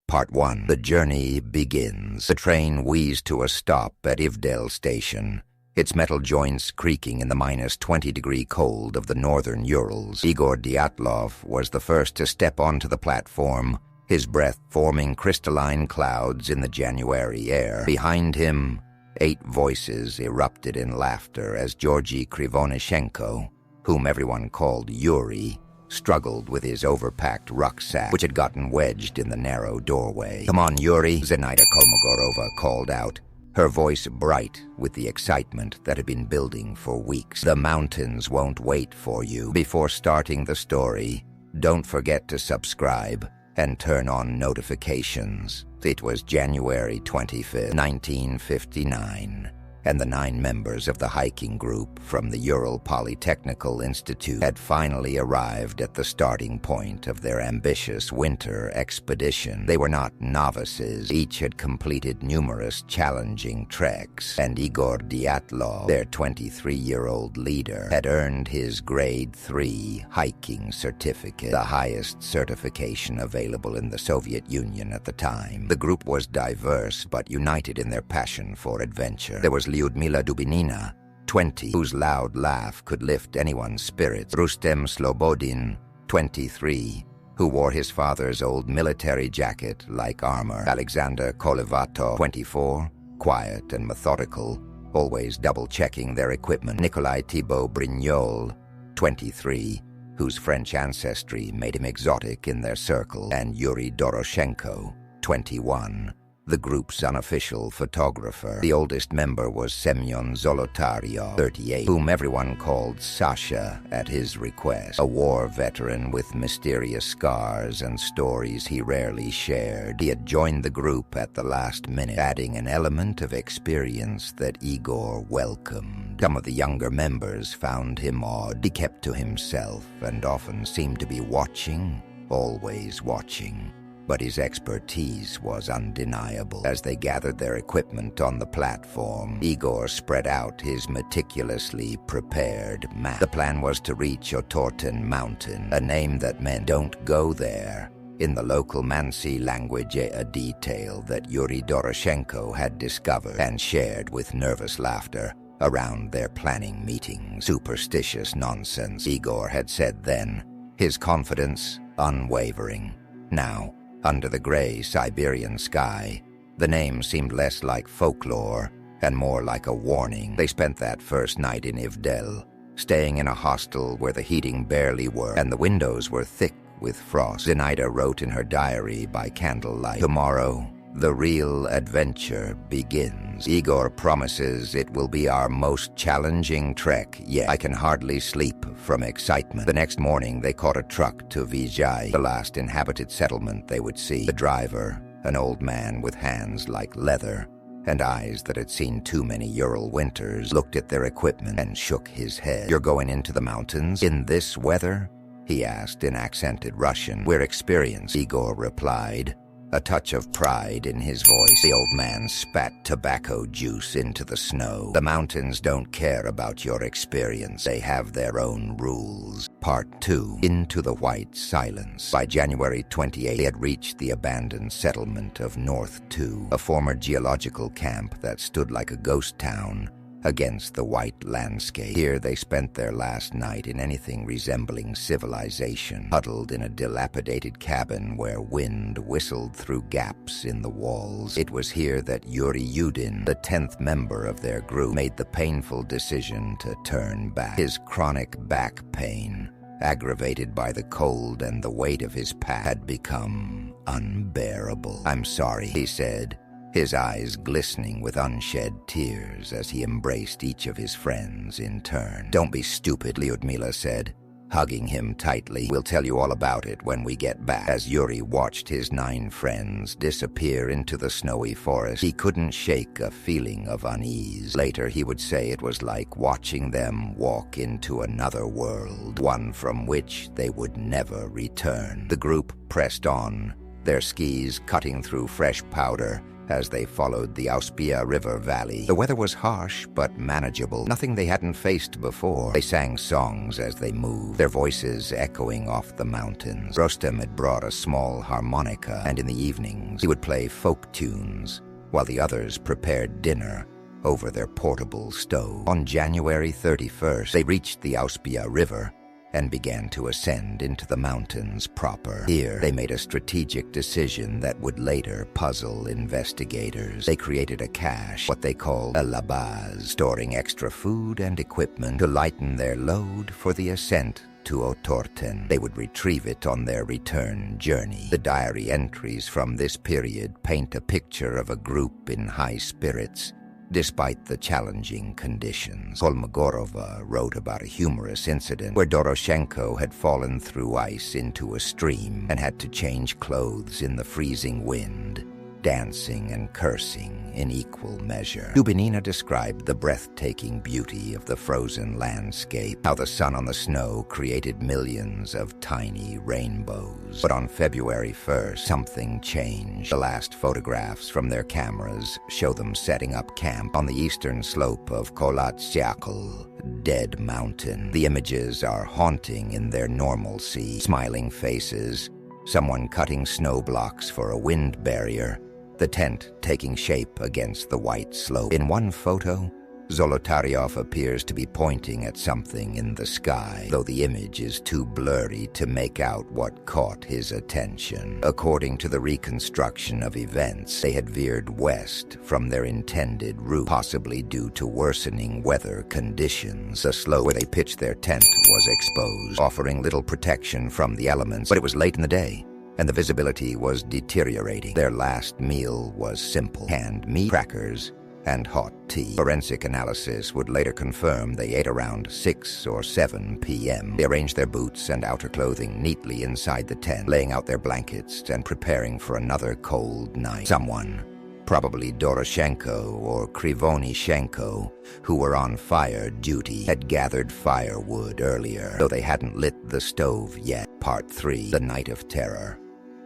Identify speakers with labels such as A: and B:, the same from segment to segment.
A: Part 1. The journey begins. The train wheezed to a stop at Ivdel station, its metal joints creaking in the -20-degree cold of the northern Urals. Igor Dyatlov was the first to step onto the platform, his breath forming crystalline clouds in the January air. Behind him, 8 voices erupted in laughter as Georgy Krivonishenko, whom everyone called Yuri, struggled with his overpacked rucksack, which had gotten wedged in the narrow doorway. "Come on, Yuri," Zenaida Kolmogorova called out, her voice bright with the excitement that had been building for weeks. "The mountains won't wait for you." Before starting the story, don't forget to subscribe and turn on notifications. It was January 25th, 1959. And the 9 members of the hiking group from the Ural Polytechnical Institute had finally arrived at the starting point of their ambitious winter expedition. They were not novices. Each had completed numerous challenging treks, and Igor Dyatlov, their 23-year-old leader, had earned his Grade 3 hiking certificate, the highest certification available in the Soviet Union at the time. The group was diverse but united in their passion for adventure. There was Lyudmila Dubinina, 20, whose loud laugh could lift anyone's spirits. Rustem Slobodin, 23, who wore his father's old military jacket like armor. Alexander Kolevatov, 24, quiet and methodical, always double-checking their equipment. Nikolai Thibault Brignol, 23, whose French ancestry made him exotic in their circle. And Yuri Doroshenko, 21, the group's unofficial photographer. The oldest member was Semyon Zolotaryov, 38, whom everyone called Sasha at his request, a war veteran with mysterious scars and stories he rarely shared. He had joined the group at the last minute, adding an element of experience that Igor welcomed. Some of the younger members found him odd. He kept to himself and often seemed to be watching, always watching. But his expertise was undeniable. As they gathered their equipment on the platform, Igor spread out his meticulously prepared map. The plan was to reach Otorten Mountain, a name that meant "don't go there" in the local Mansi language, a detail that Yuri Doroshenko had discovered and shared with nervous laughter around their planning meetings. "Superstitious nonsense," Igor had said then, his confidence unwavering. Now, under the gray Siberian sky, the name seemed less like folklore and more like a warning. They spent that first night in Ivdel, staying in a hostel where the heating barely worked and the windows were thick with frost. Zenaida wrote in her diary by candlelight, "Tomorrow, the real adventure begins. Igor promises it will be our most challenging trek yet. I can hardly sleep from excitement." The next morning, they caught a truck to Vizhai, the last inhabited settlement they would see. The driver, an old man with hands like leather and eyes that had seen too many Ural winters, looked at their equipment and shook his head. "You're going into the mountains in this weather?" he asked in accented Russian. "We're experienced," Igor replied, a touch of pride in his voice. The old man spat tobacco juice into the snow. "The mountains don't care about your experience. They have their own rules." Part 2. Into the white silence. By January 28, they had reached the abandoned settlement of North 2, a former geological camp that stood like a ghost town against the white landscape. Here they spent their last night in anything resembling civilization, huddled in a dilapidated cabin where wind whistled through gaps in the walls. It was here that Yuri Yudin, the 10th member of their group, made the painful decision to turn back. His chronic back pain, aggravated by the cold and the weight of his pack, had become unbearable. "I'm sorry," he said, his eyes glistening with unshed tears as he embraced each of his friends in turn. "Don't be stupid," Lyudmila said, hugging him tightly. "We'll tell you all about it when we get back." As Yuri watched his 9 friends disappear into the snowy forest, he couldn't shake a feeling of unease. Later he would say it was like watching them walk into another world, one from which they would never return. The group pressed on, their skis cutting through fresh powder as they followed the Auspia River valley. The weather was harsh but manageable, nothing they hadn't faced before. They sang songs as they moved, their voices echoing off the mountains. Rostem had brought a small harmonica, and in the evenings he would play folk tunes while the others prepared dinner over their portable stove. On January 31st, they reached the Auspia River and began to ascend into the mountains proper. Here, they made a strategic decision that would later puzzle investigators. They created a cache, what they called a labaz, storing extra food and equipment to lighten their load for the ascent to Otorten. They would retrieve it on their return journey. The diary entries from this period paint a picture of a group in high spirits, despite the challenging conditions. Kolmogorova wrote about a humorous incident where Doroshenko had fallen through ice into a stream and had to change clothes in the freezing wind, dancing and cursing in equal measure. Dubinina described the breathtaking beauty of the frozen landscape, how the sun on the snow created millions of tiny rainbows. But on February 1st, something changed. The last photographs from their cameras show them setting up camp on the eastern slope of Kolatsiakl, Dead Mountain. The images are haunting in their normalcy. Smiling faces, someone cutting snow blocks for a wind barrier, the tent taking shape against the white slope. In one photo, Zolotaryov appears to be pointing at something in the sky, though the image is too blurry to make out what caught his attention. According to the reconstruction of events, they had veered west from their intended route, possibly due to worsening weather conditions. The slope where they pitched their tent was exposed, offering little protection from the elements, but it was late in the day, and the visibility was deteriorating. Their last meal was simple: canned meat, crackers, and hot tea. Forensic analysis would later confirm they ate around 6 or 7 p.m. They arranged their boots and outer clothing neatly inside the tent, laying out their blankets and preparing for another cold night. Someone, probably Doroshenko or Krivonishenko, who were on fire duty, had gathered firewood earlier, though they hadn't lit the stove yet. Part 3. The Night of Terror.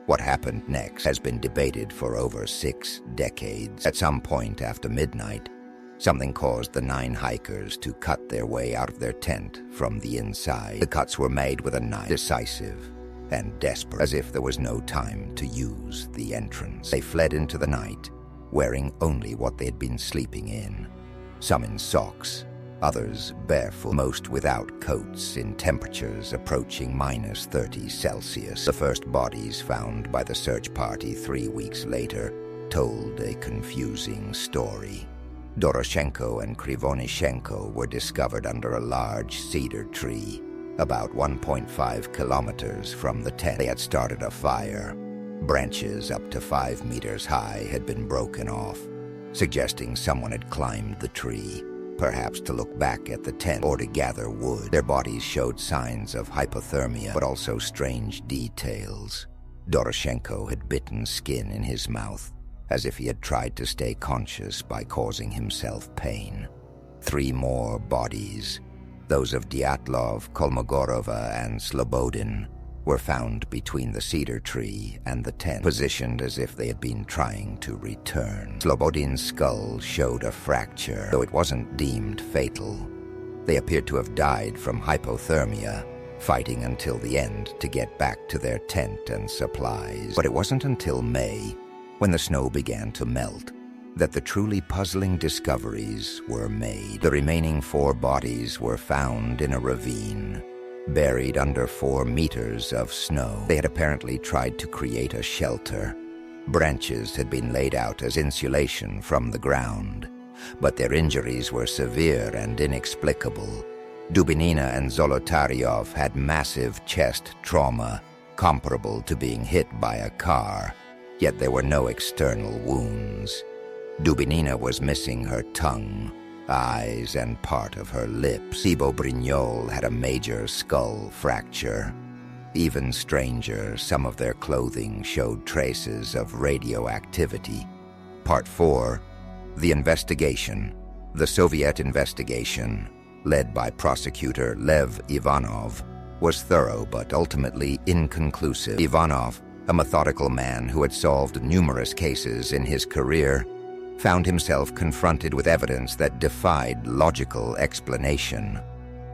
A: What happened next has been debated for over 6 decades. At some point after midnight, something caused the 9 hikers to cut their way out of their tent from the inside. The cuts were made with a knife, decisive and desperate, as if there was no time to use the entrance. They fled into the night, wearing only what they had been sleeping in, some in socks, others barefoot, most without coats, in temperatures approaching -30 Celsius. The first bodies found by the search party 3 weeks later told a confusing story. Doroshenko and Krivonishenko were discovered under a large cedar tree, about 1.5 kilometers from the tent. They had started a fire. Branches up to 5 meters high had been broken off, suggesting someone had climbed the tree, perhaps to look back at the tent or to gather wood. Their bodies showed signs of hypothermia, but also strange details. Doroshenko had bitten skin in his mouth, as if he had tried to stay conscious by causing himself pain. 3 more bodies, those of Dyatlov, Kolmogorova, and Slobodin, were found between the cedar tree and the tent, positioned as if they had been trying to return. Slobodin's skull showed a fracture, though it wasn't deemed fatal. They appeared to have died from hypothermia, fighting until the end to get back to their tent and supplies. But it wasn't until May, when the snow began to melt, that the truly puzzling discoveries were made. The remaining 4 bodies were found in a ravine, buried under 4 meters of snow. They had apparently tried to create a shelter. Branches had been laid out as insulation from the ground, but their injuries were severe and inexplicable. Dubinina and Zolotaryov had massive chest trauma, comparable to being hit by a car, yet there were no external wounds. Dubinina was missing her tongue, eyes, and part of her lips. Thibaut Brignol had a major skull fracture. Even stranger, some of their clothing showed traces of radioactivity. Part 4. The investigation. The Soviet investigation, led by prosecutor Lev Ivanov, was thorough but ultimately inconclusive. Ivanov, A methodical man who had solved numerous cases in his career found himself confronted with evidence that defied logical explanation.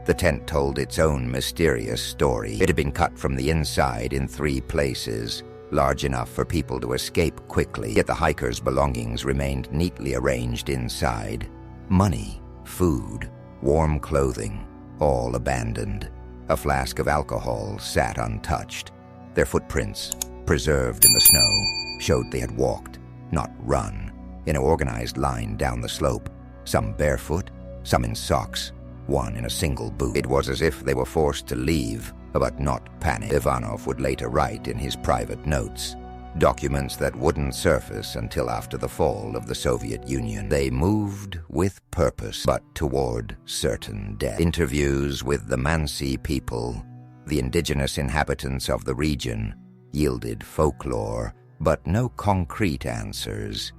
A: The tent told its own mysterious story. It had been cut from the inside in 3 places, large enough for people to escape quickly, yet the hikers' belongings remained neatly arranged inside. Money, food, warm clothing, all abandoned. A flask of alcohol sat untouched. Their footprints, preserved in the snow, showed they had walked, not run, in an organized line down the slope, some barefoot, some in socks, one in a single boot. It was as if they were forced to leave, but not panic. Ivanov would later write in his private notes, documents that wouldn't surface until after the fall of the Soviet Union. They moved with purpose, but toward certain death. Interviews with the Mansi people, the indigenous inhabitants of the region, yielded folklore, but no concrete answers.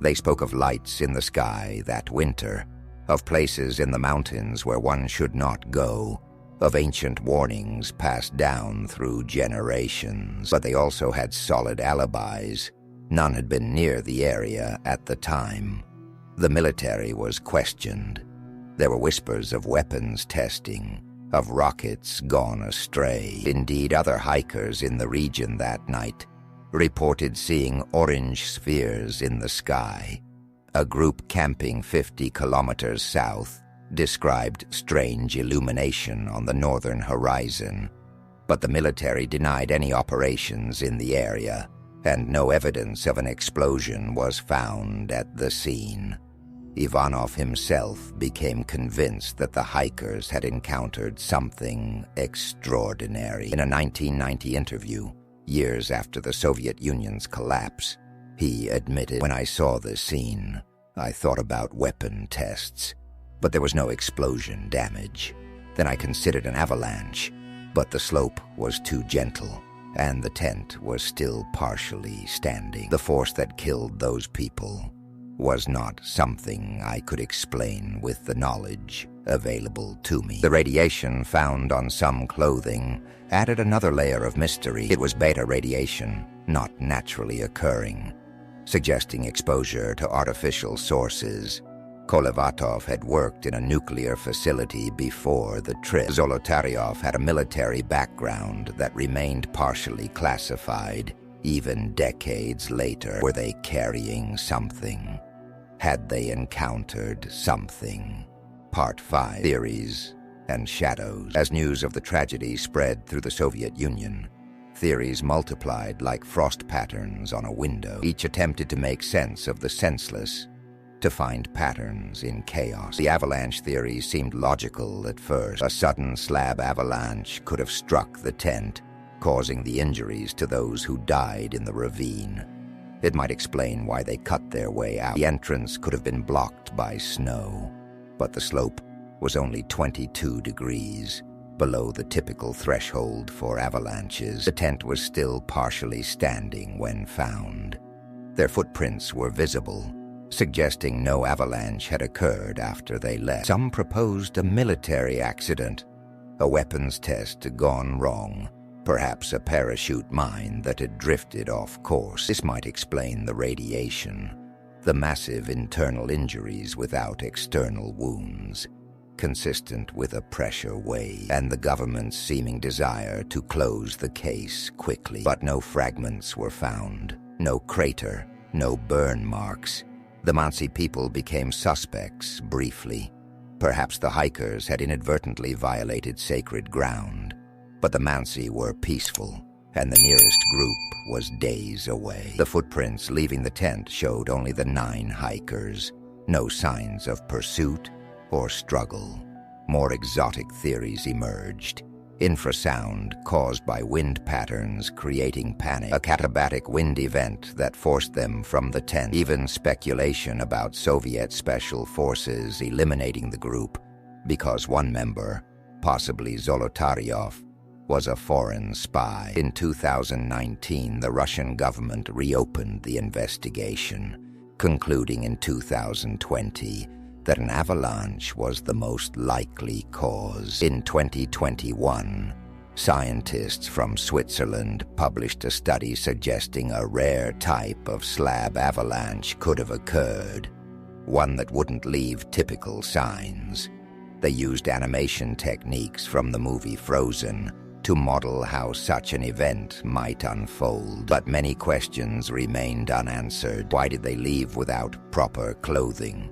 A: They spoke of lights in the sky that winter, of places in the mountains where one should not go, of ancient warnings passed down through generations. But they also had solid alibis. None had been near the area at the time. The military was questioned. There were whispers of weapons testing, of rockets gone astray. Indeed, other hikers in the region that night reported seeing orange spheres in the sky. A group camping 50 kilometers south described strange illumination on the northern horizon, but the military denied any operations in the area, and no evidence of an explosion was found at the scene. Ivanov himself became convinced that the hikers had encountered something extraordinary. In a 1990 interview, years after the Soviet Union's collapse, he admitted, "When I saw the scene, I thought about weapon tests, but there was no explosion damage. Then I considered an avalanche, but the slope was too gentle, and the tent was still partially standing. The force that killed those people was not something I could explain with the knowledge available to me." The radiation found on some clothing added another layer of mystery. It was beta radiation, not naturally occurring, suggesting exposure to artificial sources. Kolevatov had worked in a nuclear facility before the trip. Zolotaryov had a military background that remained partially classified, even decades later. Were they carrying something? Had they encountered something? Part 5. Theories and Shadows. As news of the tragedy spread through the Soviet Union, theories multiplied like frost patterns on a window. Each attempted to make sense of the senseless, to find patterns in chaos. The avalanche theory seemed logical at first. A sudden slab avalanche could have struck the tent, causing the injuries to those who died in the ravine. It might explain why they cut their way out. The entrance could have been blocked by snow, but the slope was only 22 degrees, below the typical threshold for avalanches. The tent was still partially standing when found. Their footprints were visible, suggesting no avalanche had occurred after they left. Some proposed a military accident, a weapons test gone wrong, perhaps a parachute mine that had drifted off course. This might explain the radiation, the massive internal injuries without external wounds, consistent with a pressure wave, and the government's seeming desire to close the case quickly. But no fragments were found, no crater, no burn marks. The Mansi people became suspects briefly. Perhaps the hikers had inadvertently violated sacred ground, but the Mansi were peaceful, and the nearest group was days away. The footprints leaving the tent showed only the 9 hikers, no signs of pursuit or struggle. More exotic theories emerged. Infrasound caused by wind patterns creating panic, a katabatic wind event that forced them from the tent, even speculation about Soviet special forces eliminating the group because one member, possibly Zolotaryov, was a foreign spy. In 2019, the Russian government reopened the investigation, concluding in 2020 that an avalanche was the most likely cause. In 2021, Scientists from Switzerland published a study suggesting a rare type of slab avalanche could have occurred, one that wouldn't leave typical signs. They used animation techniques from the movie Frozen to model how such an event might unfold. But many questions remained unanswered. Why did they leave without proper clothing?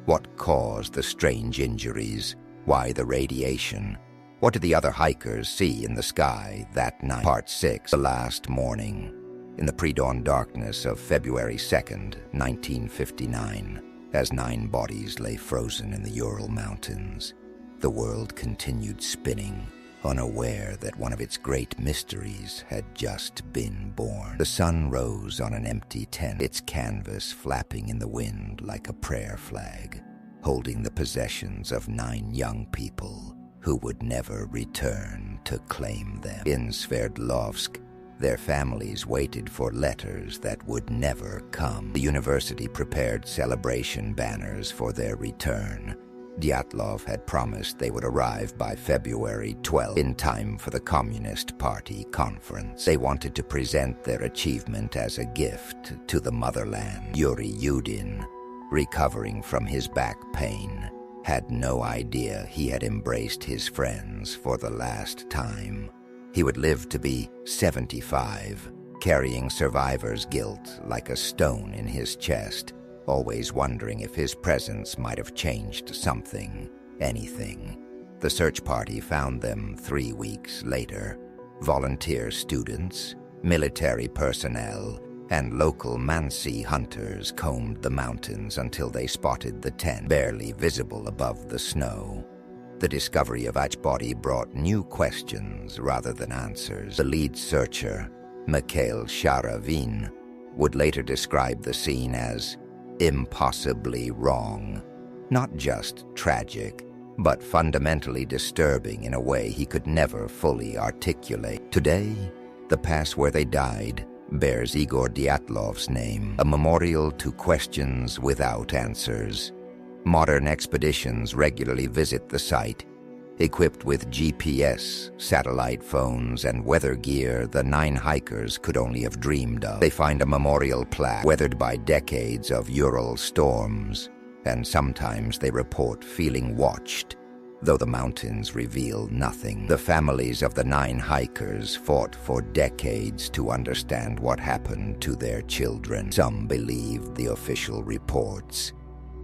A: What caused the strange injuries? Why the radiation? What did the other hikers see in the sky that night? Part 6. The last morning. In the pre-dawn darkness of February 2nd, 1959, as 9 bodies lay frozen in the Ural Mountains, the world continued spinning, unaware that one of its great mysteries had just been born. The sun rose on an empty tent, its canvas flapping in the wind like a prayer flag, holding the possessions of 9 young people who would never return to claim them. In Sverdlovsk, their families waited for letters that would never come. The university prepared celebration banners for their return. Dyatlov had promised they would arrive by February 12, in time for the Communist Party conference. They wanted to present their achievement as a gift to the motherland. Yuri Yudin, recovering from his back pain, had no idea he had embraced his friends for the last time. He would live to be 75, carrying survivor's guilt like a stone in his chest, always wondering if his presence might have changed something, anything. The search party found them 3 weeks later. Volunteer students, military personnel, and local Mansi hunters combed the mountains until they spotted the tent, barely visible above the snow. The discovery of H body brought new questions rather than answers. The lead searcher, Mikhail Sharavin, would later describe the scene as impossibly wrong, not just tragic, but fundamentally disturbing in a way he could never fully articulate. Today, the pass where they died bears Igor Dyatlov's name, a memorial to questions without answers. Modern expeditions regularly visit the site, equipped with GPS, satellite phones, and weather gear the 9 hikers could only have dreamed of. They find a memorial plaque weathered by decades of Ural storms, and sometimes they report feeling watched, though the mountains reveal nothing. The families of the 9 hikers fought for decades to understand what happened to their children. Some believed the official reports.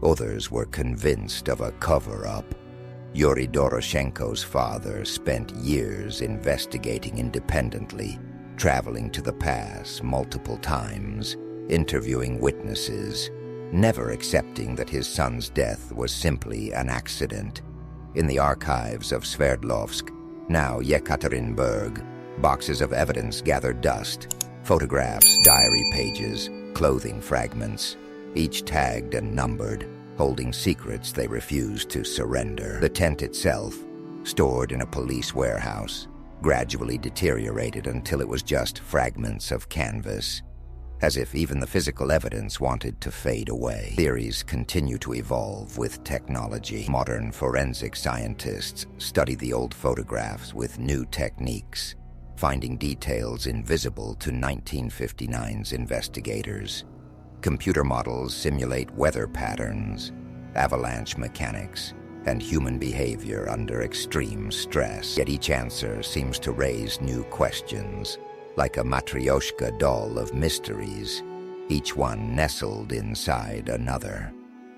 A: Others were convinced of a cover-up. Yuri Doroshenko's father spent years investigating independently, traveling to the pass multiple times, interviewing witnesses, never accepting that his son's death was simply an accident. In the archives of Sverdlovsk, now Yekaterinburg, boxes of evidence gathered dust, photographs, diary pages, clothing fragments, each tagged and numbered, holding secrets they refused to surrender. The tent itself, stored in a police warehouse, gradually deteriorated until it was just fragments of canvas, as if even the physical evidence wanted to fade away. Theories continue to evolve with technology. Modern forensic scientists study the old photographs with new techniques, finding details invisible to 1959's investigators. Computer models simulate weather patterns, avalanche mechanics, and human behavior under extreme stress. Yet each answer seems to raise new questions, like a matryoshka doll of mysteries, each one nestled inside another.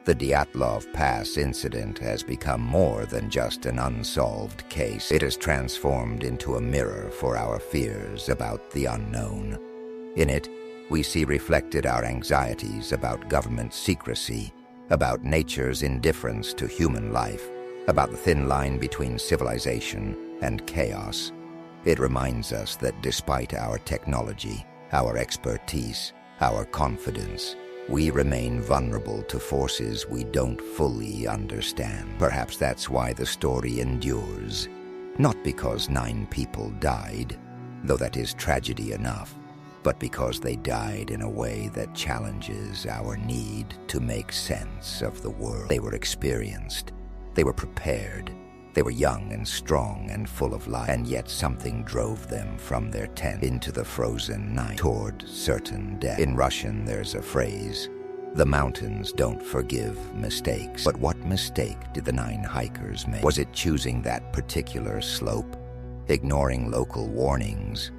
A: The Dyatlov Pass Incident has become more than just an unsolved case. It has transformed into a mirror for our fears about the unknown. In it, we see reflected our anxieties about government secrecy, about nature's indifference to human life, about the thin line between civilization and chaos. It reminds us that despite our technology, our expertise, our confidence, we remain vulnerable to forces we don't fully understand. Perhaps that's why the story endures, not because 9 people died, though that is tragedy enough, but because they died in a way that challenges our need to make sense of the world. They were experienced, they were prepared, They were young and strong and full of life, and yet something drove them from their tent into the frozen night toward certain death. In Russian, there's a phrase, "The mountains don't forgive mistakes." But what mistake did the 9 hikers make? Was it choosing that particular slope, ignoring local warnings,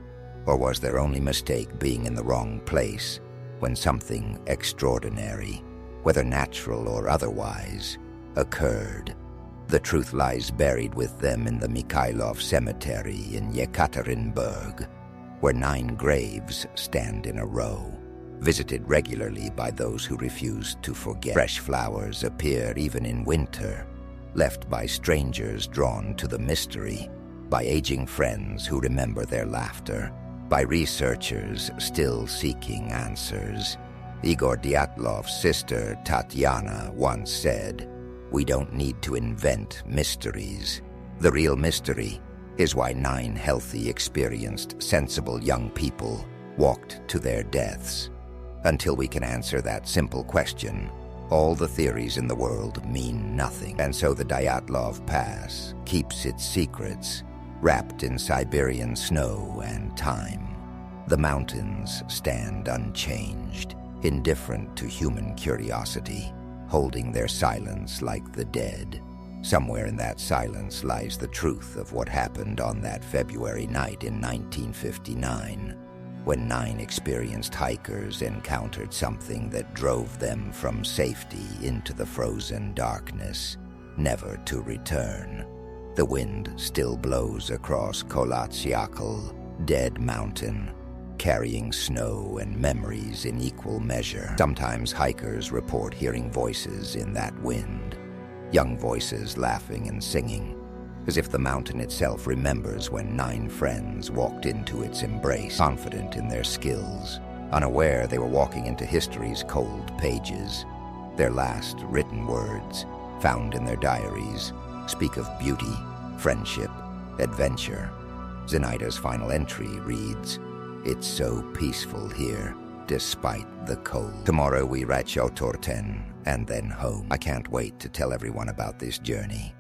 A: or was their only mistake being in the wrong place when something extraordinary, whether natural or otherwise, occurred? The truth lies buried with them in the Mikhailov Cemetery in Yekaterinburg, where 9 graves stand in a row, visited regularly by those who refuse to forget. Fresh flowers appear even in winter, left by strangers drawn to the mystery, by aging friends who remember their laughter, by researchers still seeking answers. Igor Dyatlov's sister Tatyana once said, "We don't need to invent mysteries. The real mystery is why 9 healthy, experienced, sensible young people walked to their deaths. Until we can answer that simple question, all the theories in the world mean nothing." And so the Dyatlov Pass keeps its secrets, wrapped in Siberian snow and time. The mountains stand unchanged, indifferent to human curiosity, holding their silence like the dead. Somewhere in that silence lies the truth of what happened on that February night in 1959, when 9 experienced hikers encountered something that drove them from safety into the frozen darkness, never to return. The wind still blows across Kolatsiakl, Dead Mountain, carrying snow and memories in equal measure. Sometimes hikers report hearing voices in that wind, young voices laughing and singing, as if the mountain itself remembers when 9 friends walked into its embrace, confident in their skills, unaware they were walking into history's cold pages. Their last written words, found in their diaries, speak of beauty, friendship, adventure. Zenaida's final entry reads, "It's so peaceful here, despite the cold. Tomorrow we reach Otorten, and then home." I can't wait to tell everyone about this journey.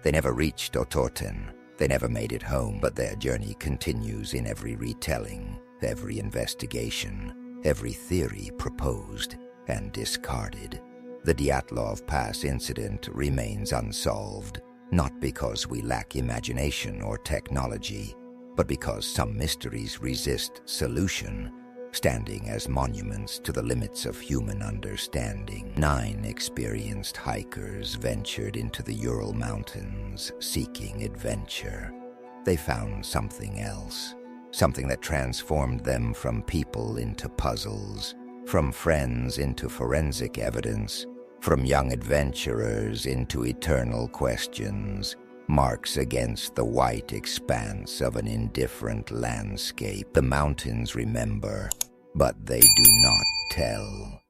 A: They never reached Otorten, they never made it home, but their journey continues in every retelling, every investigation, every theory proposed and discarded. The Dyatlov Pass incident remains unsolved, not because we lack imagination or technology, but because some mysteries resist solution, standing as monuments to the limits of human understanding. 9 experienced hikers ventured into the Ural Mountains, seeking adventure. They found something else, something that transformed them from people into puzzles, from friends into forensic evidence, from young adventurers into eternal questions, marks against the white expanse of an indifferent landscape. The mountains remember, but they do not tell.